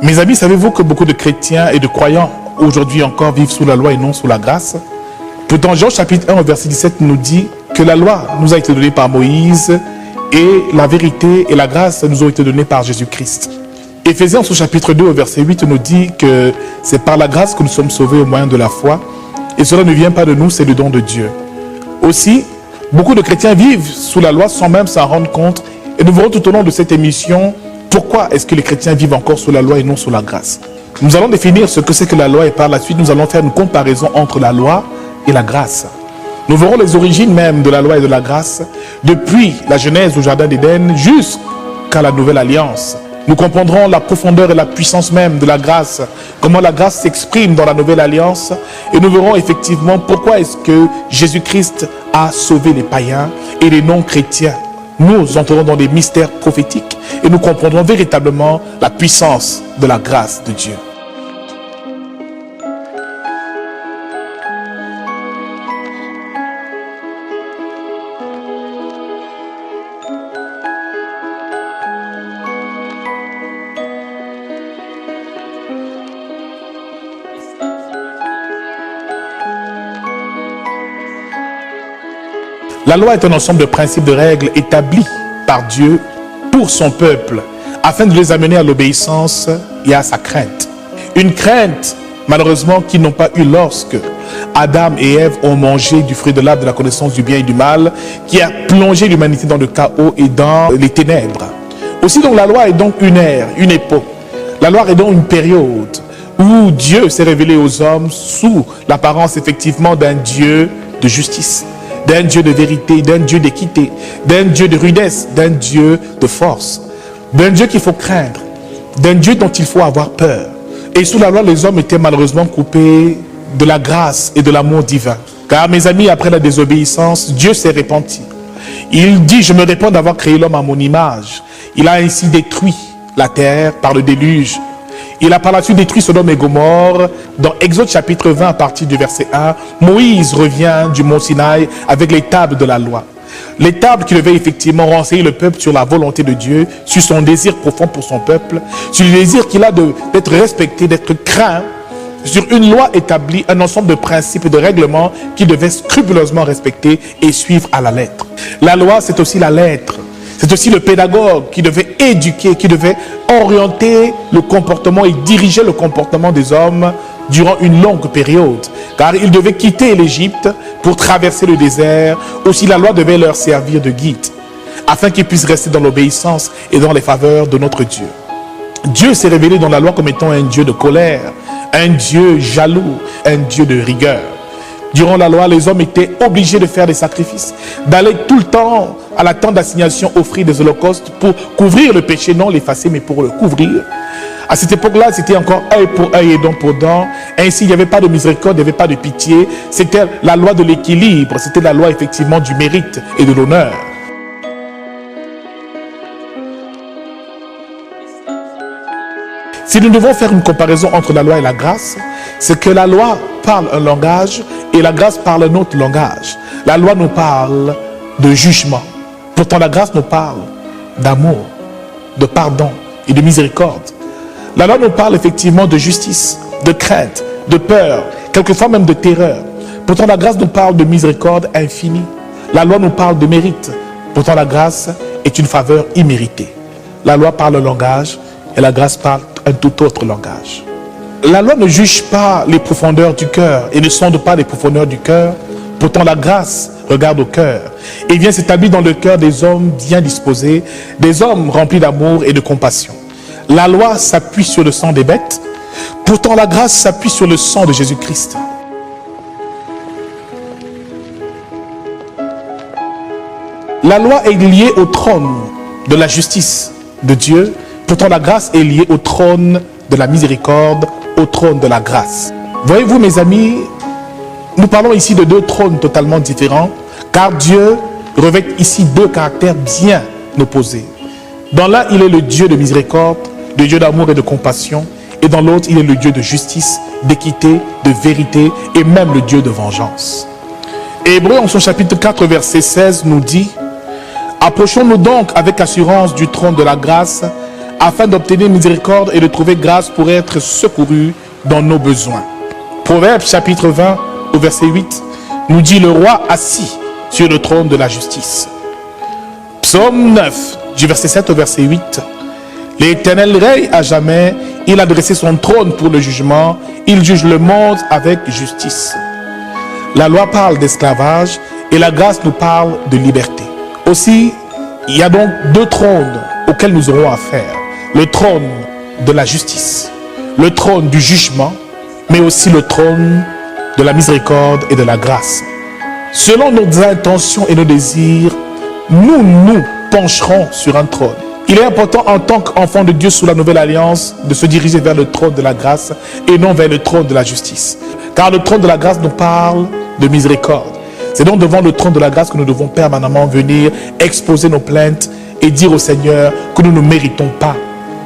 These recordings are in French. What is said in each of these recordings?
Mes amis, savez-vous que beaucoup de chrétiens et de croyants aujourd'hui encore vivent sous la loi et non sous la grâce? Pourtant, Jean chapitre 1 verset 17 nous dit que la loi nous a été donnée par Moïse et la vérité et la grâce nous ont été données par Jésus-Christ. Éphésiens au chapitre 2 au verset 8 nous dit que c'est par la grâce que nous sommes sauvés au moyen de la foi et cela ne vient pas de nous, c'est le don de Dieu. Aussi, beaucoup de chrétiens vivent sous la loi sans même s'en rendre compte et nous verrons tout au long de cette émission pourquoi est-ce que les chrétiens vivent encore sous la loi et non sous la grâce. Nous allons définir ce que c'est que la loi et par la suite nous allons faire une comparaison entre la loi et la grâce. Nous verrons les origines même de la loi et de la grâce depuis la Genèse au Jardin d'Éden jusqu'à la Nouvelle Alliance. Nous comprendrons la profondeur et la puissance même de la grâce, comment la grâce s'exprime dans la Nouvelle Alliance et nous verrons effectivement pourquoi est-ce que Jésus-Christ a sauvé les païens et les non-chrétiens. Nous entrerons dans des mystères prophétiques et nous comprendrons véritablement la puissance de la grâce de Dieu. La loi est un ensemble de principes, de règles établis par Dieu pour son peuple, afin de les amener à l'obéissance et à sa crainte. Une crainte, malheureusement, qu'ils n'ont pas eu lorsque Adam et Ève ont mangé du fruit de l'arbre de la connaissance du bien et du mal, qui a plongé l'humanité dans le chaos et dans les ténèbres. Aussi, donc, la loi est donc une ère, une époque. La loi est donc une période où Dieu s'est révélé aux hommes sous l'apparence, effectivement, d'un Dieu de justice, d'un Dieu de vérité, d'un Dieu d'équité, d'un Dieu de rudesse, d'un Dieu de force, d'un Dieu qu'il faut craindre, d'un Dieu dont il faut avoir peur. Et sous la loi, les hommes étaient malheureusement coupés de la grâce et de l'amour divin. Car mes amis, après la désobéissance, Dieu s'est repenti. Il dit, je me répands d'avoir créé l'homme à mon image. Il a ainsi détruit la terre par le déluge. Il a par la suite détruit Sodome et Gomorrhe. Dans Exode chapitre 20 à partir du verset 1, Moïse revient du mont Sinaï avec les tables de la loi. Les tables qui devaient effectivement renseigner le peuple sur la volonté de Dieu, sur son désir profond pour son peuple, sur le désir qu'il a d'être respecté, d'être craint, sur une loi établie, un ensemble de principes et de règlements qu'il devait scrupuleusement respecter et suivre à la lettre. La loi, c'est aussi la lettre. C'est aussi le pédagogue qui devait éduquer, qui devait orienter le comportement et diriger le comportement des hommes durant une longue période. Car ils devaient quitter l'Égypte pour traverser le désert. Aussi la loi devait leur servir de guide, afin qu'ils puissent rester dans l'obéissance et dans les faveurs de notre Dieu. Dieu s'est révélé dans la loi comme étant un Dieu de colère, un Dieu jaloux, un Dieu de rigueur. Durant la loi, les hommes étaient obligés de faire des sacrifices, d'aller tout le temps à la tente d'assignation offrir des holocaustes pour couvrir le péché, non l'effacer, mais pour le couvrir. À cette époque-là, c'était encore œil pour œil et dent pour dent. Ainsi, il n'y avait pas de miséricorde, il n'y avait pas de pitié. C'était la loi de l'équilibre, c'était la loi effectivement du mérite et de l'honneur. Si nous devons faire une comparaison entre la loi et la grâce, c'est que la loi parle un langage et la grâce parle un autre langage. La loi nous parle de jugement. Pourtant, la grâce nous parle d'amour, de pardon et de miséricorde. La loi nous parle effectivement de justice, de crainte, de peur, quelquefois même de terreur. Pourtant, la grâce nous parle de miséricorde infinie. La loi nous parle de mérite. Pourtant, la grâce est une faveur imméritée. La loi parle un langage et la grâce parle un tout autre langage. La loi ne juge pas les profondeurs du cœur et ne sonde pas les profondeurs du cœur. Pourtant, la grâce regarde au cœur et vient s'établir dans le cœur des hommes bien disposés, des hommes remplis d'amour et de compassion. La loi s'appuie sur le sang des bêtes. Pourtant, la grâce s'appuie sur le sang de Jésus-Christ. La loi est liée au trône de la justice de Dieu. Pourtant, la grâce est liée au trône de la miséricorde, au trône de la grâce. Voyez-vous, mes amis, nous parlons ici de deux trônes totalement différents, car Dieu revêt ici deux caractères bien opposés. Dans l'un, il est le Dieu de miséricorde, le Dieu d'amour et de compassion, et dans l'autre, il est le Dieu de justice, d'équité, de vérité, et même le Dieu de vengeance. Hébreux, en son chapitre 4, verset 16, nous dit « Approchons-nous donc avec assurance du trône de la grâce, afin d'obtenir miséricorde et de trouver grâce pour être secourus dans nos besoins. Proverbe chapitre 20 au verset 8 nous dit le roi assis sur le trône de la justice. Psaume 9 du verset 7 au verset 8. L'Éternel règne à jamais, il a dressé son trône pour le jugement, il juge le monde avec justice. La loi parle d'esclavage et la grâce nous parle de liberté. Aussi, il y a donc deux trônes auxquels nous aurons affaire. Le trône de la justice, le trône du jugement, mais aussi le trône de la miséricorde et de la grâce. Selon nos intentions et nos désirs, nous pencherons sur un trône. Il est important en tant qu'enfant de Dieu sous la nouvelle alliance de se diriger vers le trône de la grâce et non vers le trône de la justice. Car le trône de la grâce nous parle de miséricorde. C'est donc devant le trône de la grâce que nous devons permanemment venir exposer nos plaintes et dire au Seigneur que nous ne méritons pas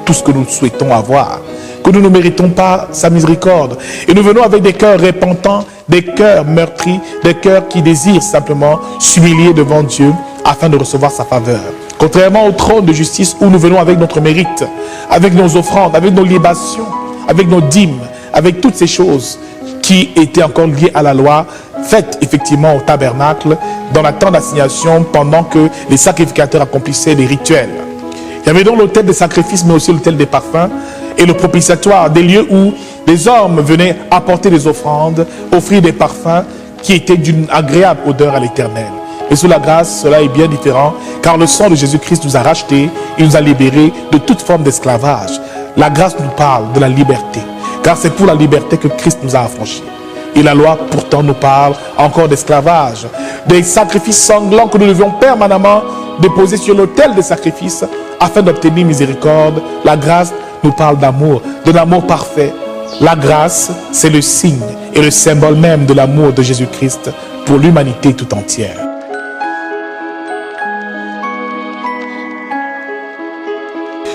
tout ce que nous souhaitons avoir, que nous ne méritons pas sa miséricorde. Et nous venons avec des cœurs repentants, des cœurs meurtris, des cœurs qui désirent simplement s'humilier devant Dieu afin de recevoir sa faveur. Contrairement au trône de justice où nous venons avec notre mérite, avec nos offrandes, avec nos libations, avec nos dîmes, avec toutes ces choses qui étaient encore liées à la loi, faites effectivement au tabernacle, dans la tente d'assignation, pendant que les sacrificateurs accomplissaient les rituels. Il y avait donc l'autel des sacrifices, mais aussi l'autel des parfums, et le propitiatoire, des lieux où les hommes venaient apporter des offrandes, offrir des parfums qui étaient d'une agréable odeur à l'Éternel. Et sous la grâce, cela est bien différent, car le sang de Jésus-Christ nous a rachetés, il nous a libérés de toute forme d'esclavage. La grâce nous parle de la liberté, car c'est pour la liberté que Christ nous a affranchis. Et la loi pourtant nous parle encore d'esclavage, des sacrifices sanglants que nous devions permanemment déposer sur l'autel des sacrifices afin d'obtenir miséricorde. La grâce nous parle d'amour, de l'amour parfait. La grâce, c'est le signe et le symbole même de l'amour de Jésus-Christ pour l'humanité tout entière.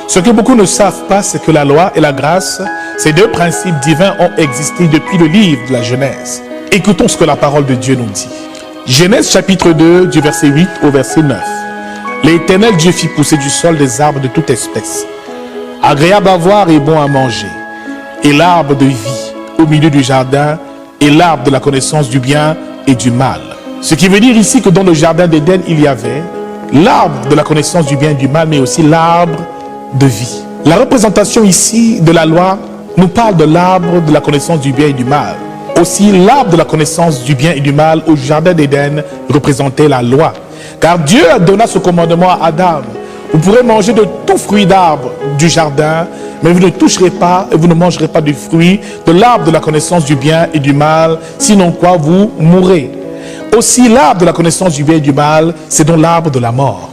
Ce que beaucoup ne savent pas, c'est que la loi et la grâce, ces deux principes divins ont existé depuis le livre de la Genèse. Écoutons ce que la parole de Dieu nous dit. Genèse chapitre 2 du verset 8 au verset 9. L'Éternel Dieu fit pousser du sol des arbres de toute espèce, agréables à voir et bons à manger, et l'arbre de vie au milieu du jardin, et l'arbre de la connaissance du bien et du mal. Ce qui veut dire ici que dans le jardin d'Éden, il y avait l'arbre de la connaissance du bien et du mal, mais aussi l'arbre de vie. La représentation ici de la loi nous parle de l'arbre de la connaissance du bien et du mal. Aussi, l'arbre de la connaissance du bien et du mal au jardin d'Éden représentait la loi. Car Dieu a donné ce commandement à Adam. Vous pourrez manger de tout fruit d'arbre du jardin, mais vous ne toucherez pas et vous ne mangerez pas du fruit de l'arbre de la connaissance du bien et du mal, sinon quoi vous mourrez. Aussi, l'arbre de la connaissance du bien et du mal, c'est donc l'arbre de la mort.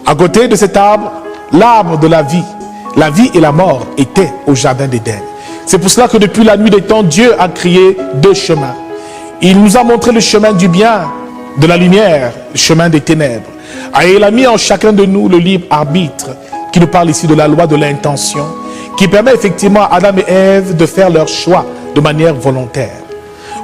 À côté de cet arbre, l'arbre de la vie et la mort étaient au jardin d'Éden. C'est pour cela que depuis la nuit des temps, Dieu a créé deux chemins. Il nous a montré le chemin du bien, de la lumière, le chemin des ténèbres. Et il a mis en chacun de nous le libre arbitre, qui nous parle ici de la loi de l'intention, qui permet effectivement à Adam et Ève de faire leur choix de manière volontaire.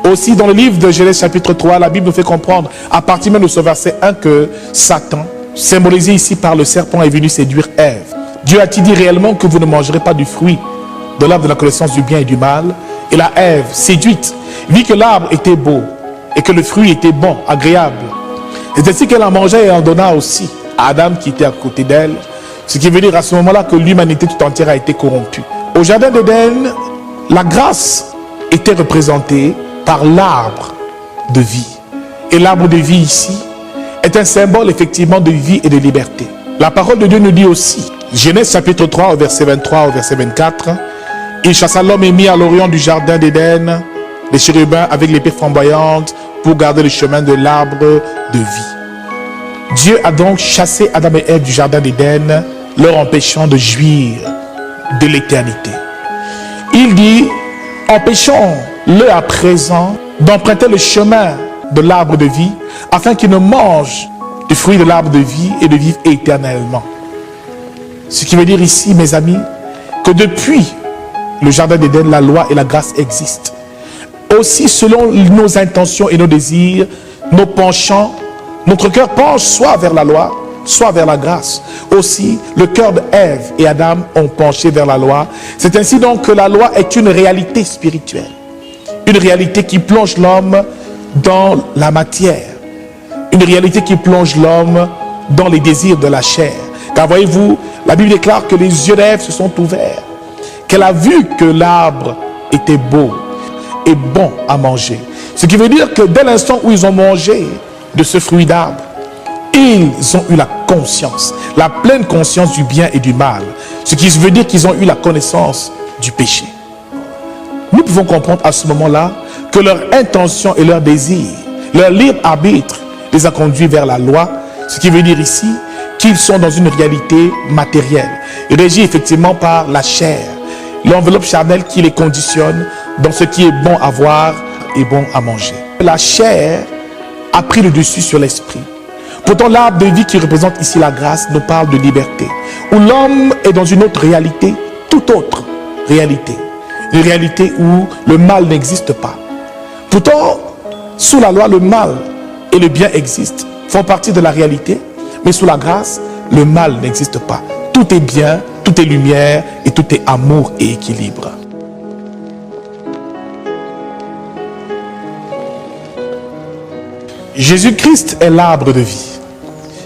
Aussi, dans le livre de Genèse chapitre 3, la Bible nous fait comprendre, à partir même de ce verset 1, que Satan, symbolisé ici par le serpent, est venu séduire Ève. Dieu a-t-il dit réellement que vous ne mangerez pas du fruit de l'arbre de la connaissance du bien et du mal? Et la Ève, séduite, vit que l'arbre était beau et que le fruit était bon, agréable. C'est ainsi qu'elle en mangeait et en donna aussi à Adam qui était à côté d'elle. Ce qui veut dire à ce moment-là que l'humanité tout entière a été corrompue. Au jardin d'Éden, la grâce était représentée par l'arbre de vie. Et l'arbre de vie ici est un symbole effectivement de vie et de liberté. La parole de Dieu nous dit aussi, Genèse chapitre 3 au verset 23 au verset 24, il chassa l'homme et mit à l'orient du jardin d'Éden les chérubins avec l'épée flamboyante pour garder le chemin de l'arbre de vie. Dieu a donc chassé Adam et Ève du jardin d'Éden, leur empêchant de jouir de l'éternité. Il dit, empêchons-le à présent d'emprunter le chemin de l'arbre de vie, afin qu'il ne mange du fruit de l'arbre de vie et de vivre éternellement. Ce qui veut dire ici, mes amis, que depuis le jardin d'Éden, la loi et la grâce existent. Aussi, selon nos intentions et nos désirs, nos penchants, notre cœur penche soit vers la loi, soit vers la grâce. Aussi, le cœur d'Ève et Adam ont penché vers la loi. C'est ainsi donc que la loi est une réalité spirituelle. Une réalité qui plonge l'homme dans la matière. Une réalité qui plonge l'homme dans les désirs de la chair. Car voyez-vous, la Bible déclare que les yeux d'Ève se sont ouverts. Qu'elle a vu que l'arbre était beau et bon à manger. Ce qui veut dire que dès l'instant où ils ont mangé de ce fruit d'arbre, ils ont eu la conscience, la pleine conscience du bien et du mal. Ce qui veut dire qu'ils ont eu la connaissance du péché. Nous pouvons comprendre à ce moment-là que leur intention et leur désir, leur libre arbitre les a conduits vers la loi. Ce qui veut dire ici qu'ils sont dans une réalité matérielle, régie effectivement par la chair, l'enveloppe charnelle qui les conditionne dans ce qui est bon à voir et bon à manger. La chair a pris le dessus sur l'esprit. Pourtant, l'arbre de vie qui représente ici la grâce nous parle de liberté, où l'homme est dans une autre réalité, toute autre réalité. Une réalité où le mal n'existe pas. Pourtant, sous la loi, le mal et le bien existent, font partie de la réalité, mais sous la grâce, le mal n'existe pas. Tout est bien, tout est lumière et tout est amour et équilibre. Jésus-Christ est l'arbre de vie.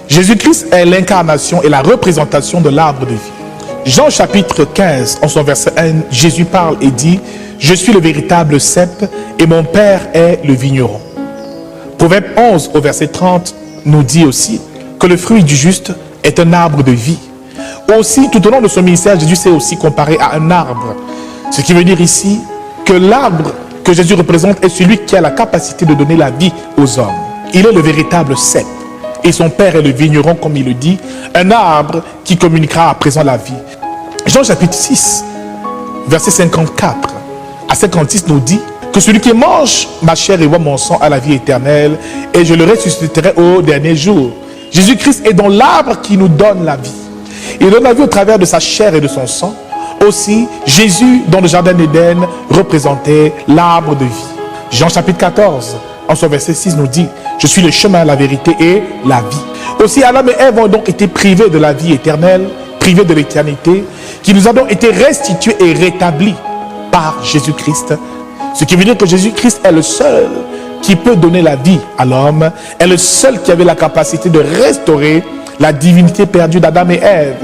Jésus-Christ est l'incarnation et la représentation de l'arbre de vie. Jean chapitre 15, en son verset 1, Jésus parle et dit « Je suis le véritable cep et mon Père est le vigneron ». Proverbe 11 au verset 30 nous dit aussi que le fruit du juste est un arbre de vie. Aussi, tout au long de son ministère, Jésus s'est aussi comparé à un arbre. Ce qui veut dire ici que l'arbre que Jésus représente est celui qui a la capacité de donner la vie aux hommes. Il est le véritable cep. Et son Père est le vigneron, comme il le dit, un arbre qui communiquera à présent la vie. Jean chapitre 6, verset 54 à 56 nous dit que celui qui mange ma chair et boit mon sang a la vie éternelle et je le ressusciterai au dernier jour. Jésus-Christ est dans l'arbre qui nous donne la vie. Il donne la vie au travers de sa chair et de son sang. Aussi, Jésus, dans le jardin d'Éden, représentait l'arbre de vie. Jean chapitre 14, en son verset 6 nous dit « Je suis le chemin, la vérité et la vie ». Aussi, Adam et Ève ont donc été privés de la vie éternelle, privés de l'éternité, qui nous a donc été restitués et rétablis par Jésus-Christ. Ce qui veut dire que Jésus-Christ est le seul qui peut donner la vie à l'homme, est le seul qui avait la capacité de restaurer la divinité perdue d'Adam et Ève.